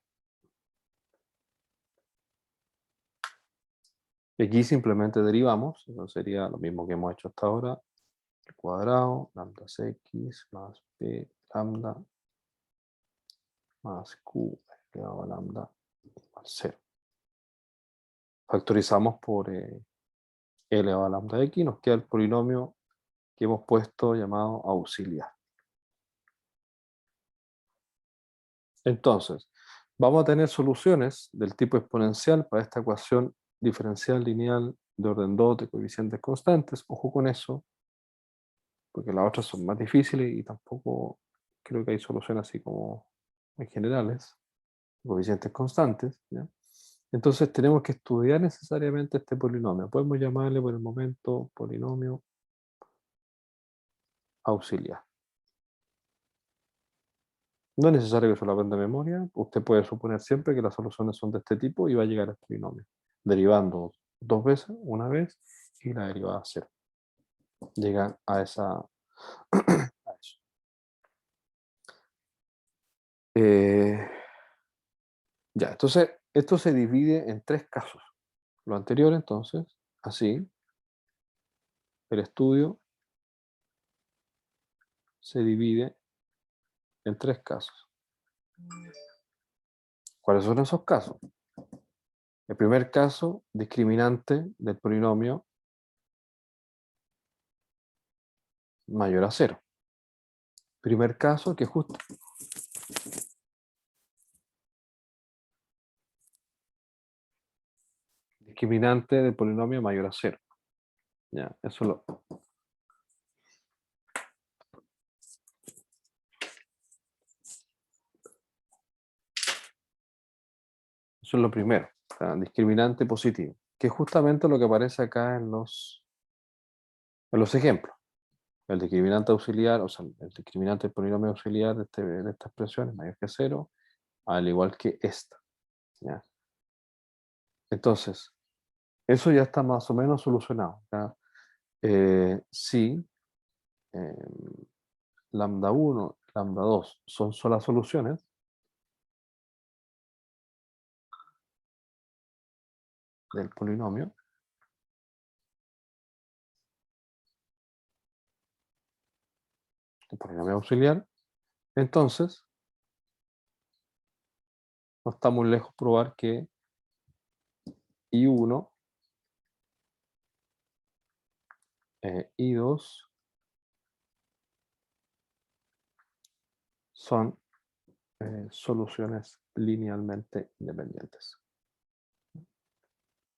y aquí simplemente derivamos, eso sería lo mismo que hemos hecho hasta ahora, al cuadrado, lambda x más p lambda más q elevado a lambda igual 0. Factorizamos por e elevado a lambda x, nos queda el polinomio que hemos puesto llamado auxiliar. Entonces, vamos a tener soluciones del tipo exponencial para esta ecuación diferencial lineal de orden 2 de coeficientes constantes. Ojo con eso, porque las otras son más difíciles y tampoco creo que hay soluciones así como en generales, coeficientes constantes, ¿ya? Entonces tenemos que estudiar necesariamente este polinomio. Podemos llamarle por el momento polinomio auxiliar. No es necesario que se lo aprenda de memoria. Usted puede suponer siempre que las soluciones son de este tipo y va a llegar a este binomio, derivando 2 veces, una vez, y la derivada 0. Llega a esa a eso. Ya, entonces, esto se divide en 3 casos. Lo anterior, entonces, así, el estudio se divide en 3 casos. ¿Cuáles son esos casos? El primer caso, discriminante del polinomio mayor a 0. Primer caso, que justo discriminante del polinomio mayor a 0. Ya, eso es lo primero. O sea, discriminante positivo, que es justamente lo que aparece acá en los ejemplos. El discriminante auxiliar, o sea, el discriminante del polinomio auxiliar de esta expresión es mayor que 0, al igual que esta. ¿Ya? Entonces, eso ya está más o menos solucionado. ¿Ya? Si lambda 1, lambda 2 son solas soluciones, del polinomio, el polinomio auxiliar, entonces no está muy lejos probar que I1, I2 son soluciones linealmente independientes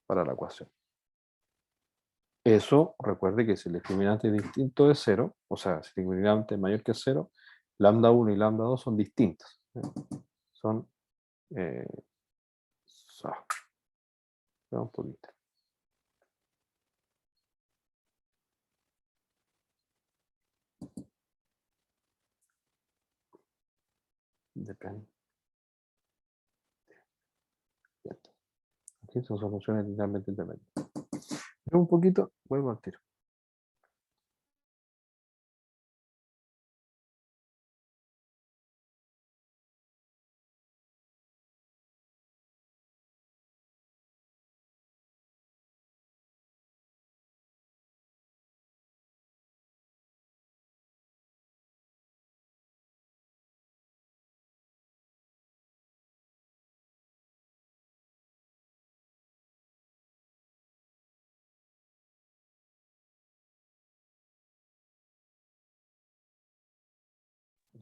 para la ecuación. Eso, recuerde que si el discriminante es distinto de 0, o sea, si el discriminante es mayor que 0, lambda 1 y lambda 2 son distintas. Son... un poquito. Depende. ¿sí? Son soluciones linealmente independientes. Pero un poquito, vuelvo al tiro.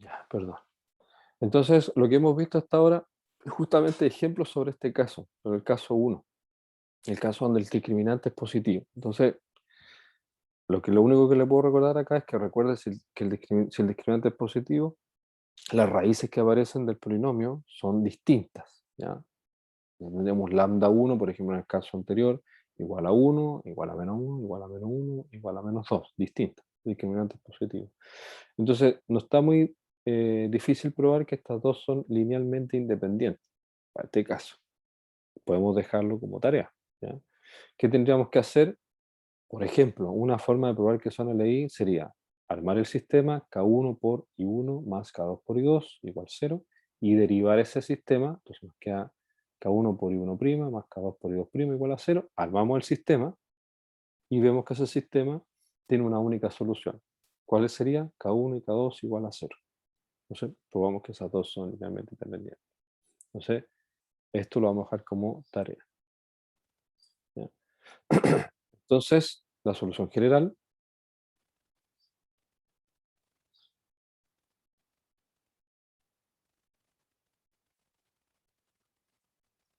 Ya, perdón. Entonces, lo que hemos visto hasta ahora es justamente ejemplos sobre este caso, sobre el caso 1, el caso donde el discriminante es positivo. Entonces, lo único que le puedo recordar acá es que recuerde si el discriminante es positivo, las raíces que aparecen del polinomio son distintas, ¿ya? Tenemos lambda 1, por ejemplo, en el caso anterior, igual a 1, igual a menos 1, igual a menos 1, igual a menos 2, distintas, discriminantes positivos. Entonces, no está muy difícil probar que estas dos son linealmente independientes, para este caso. Podemos dejarlo como tarea, ¿ya? ¿Qué tendríamos que hacer? Por ejemplo, una forma de probar que son LI sería armar el sistema K1 por I1 más K2 por I2 igual 0 y derivar ese sistema, entonces nos queda K1 por I1' más K2 por I2' igual a 0, armamos el sistema y vemos que ese sistema tiene una única solución. ¿Cuáles serían? K1 y K2 igual a 0. Entonces, probamos que esas dos son linealmente independientes. Entonces, esto lo vamos a dejar como tarea, ¿ya? Entonces, la solución general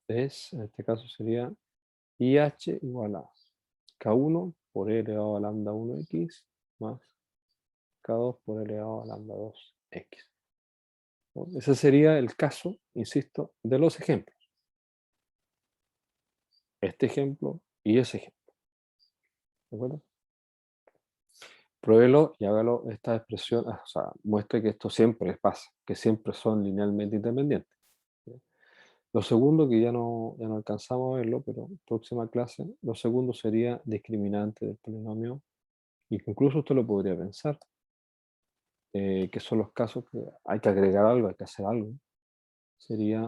es, en este caso sería IH igual a K1 por E elevado a lambda 1x más K2 por E elevado a lambda 2x. ¿No? Ese sería el caso, insisto, de los ejemplos. Este ejemplo y ese ejemplo. ¿De acuerdo? Pruébelo y hágalo esta expresión, o sea, muestre que esto siempre pasa, que siempre son linealmente independientes. ¿Sí? Lo segundo, que ya no alcanzamos a verlo, pero próxima clase, lo segundo sería discriminante del polinomio, y que incluso usted lo podría pensar, que son los casos que hay que agregar algo, hay que hacer algo. Sería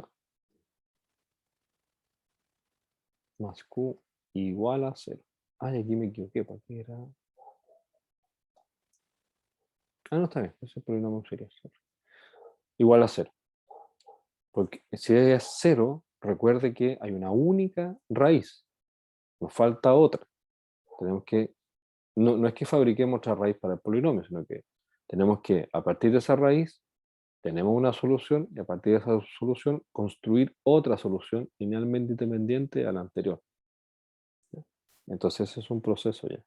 más Q igual a 0. Ay, aquí me equivoqué, porque era... Ah, no, está bien, ese polinomio sería 0. Igual a 0. Porque si es 0, recuerde que hay una única raíz. Nos falta otra. Tenemos que... No es que fabriquemos otra raíz para el polinomio, sino que tenemos que, a partir de esa raíz, tenemos una solución y a partir de esa solución construir otra solución linealmente independiente a la anterior. Entonces ese es un proceso ya.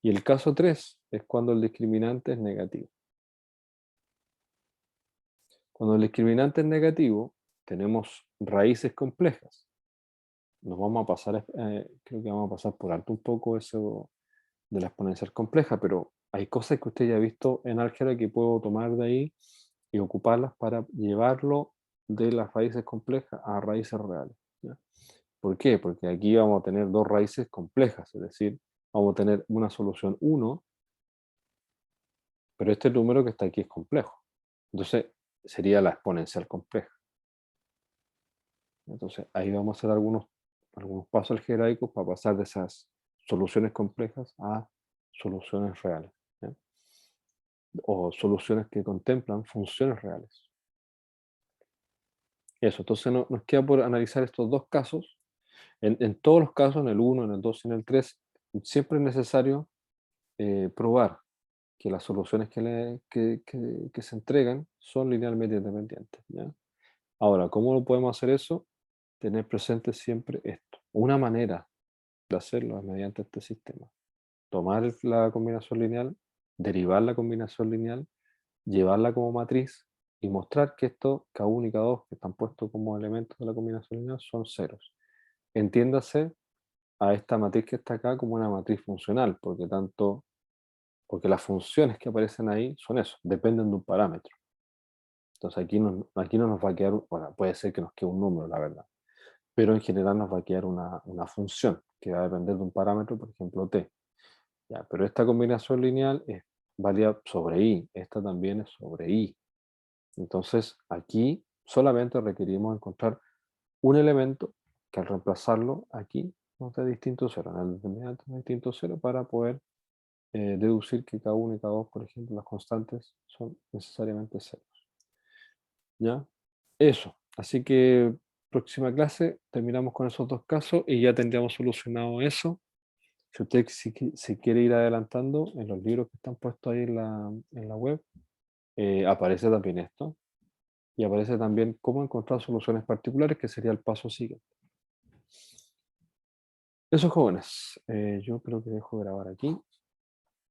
Y el caso 3 es cuando el discriminante es negativo. Cuando el discriminante es negativo, tenemos raíces complejas. Nos vamos a pasar, creo que vamos a pasar por alto un poco eso de la exponencial compleja, pero hay cosas que usted ya ha visto en álgebra que puedo tomar de ahí y ocuparlas para llevarlo de las raíces complejas a raíces reales, ¿ya? ¿Por qué? Porque aquí vamos a tener dos raíces complejas, es decir, vamos a tener una solución 1, pero este número que está aquí es complejo. Entonces, sería la exponencial compleja. Entonces, ahí vamos a hacer algunos pasos algebraicos para pasar de esas soluciones complejas a soluciones reales, ¿ya? O soluciones que contemplan funciones reales. Eso, entonces nos queda por analizar estos dos casos. En todos los casos, en el 1, en el 2 y en el 3, siempre es necesario probar que las soluciones que se entregan son linealmente independientes, ¿ya? Ahora, ¿cómo lo podemos hacer eso? Tener presente siempre esto. Una manera de hacerlo es mediante este sistema. Tomar la combinación lineal, derivar la combinación lineal, llevarla como matriz y mostrar que estos K1 y K2 que están puestos como elementos de la combinación lineal son ceros. Entiéndase a esta matriz que está acá como una matriz funcional, porque las funciones que aparecen ahí son eso, dependen de un parámetro. Entonces aquí no nos va a quedar, bueno, puede ser que nos quede un número, la verdad, pero en general nos va a quedar una función que va a depender de un parámetro, por ejemplo, t. Ya, pero esta combinación lineal es válida sobre i, esta también es sobre i. Entonces, aquí solamente requerimos encontrar un elemento que al reemplazarlo aquí nos dé distinto cero, en el determinante de distinto cero, para poder deducir que K1 y K2, por ejemplo, las constantes son necesariamente ceros. ¿Ya? Eso. Así que próxima clase terminamos con esos dos casos y ya tendríamos solucionado eso. Si usted si quiere ir adelantando en los libros que están puestos ahí en la web, aparece también esto. Y aparece también cómo encontrar soluciones particulares, que sería el paso siguiente. Eso, jóvenes. Yo creo que dejo de grabar aquí.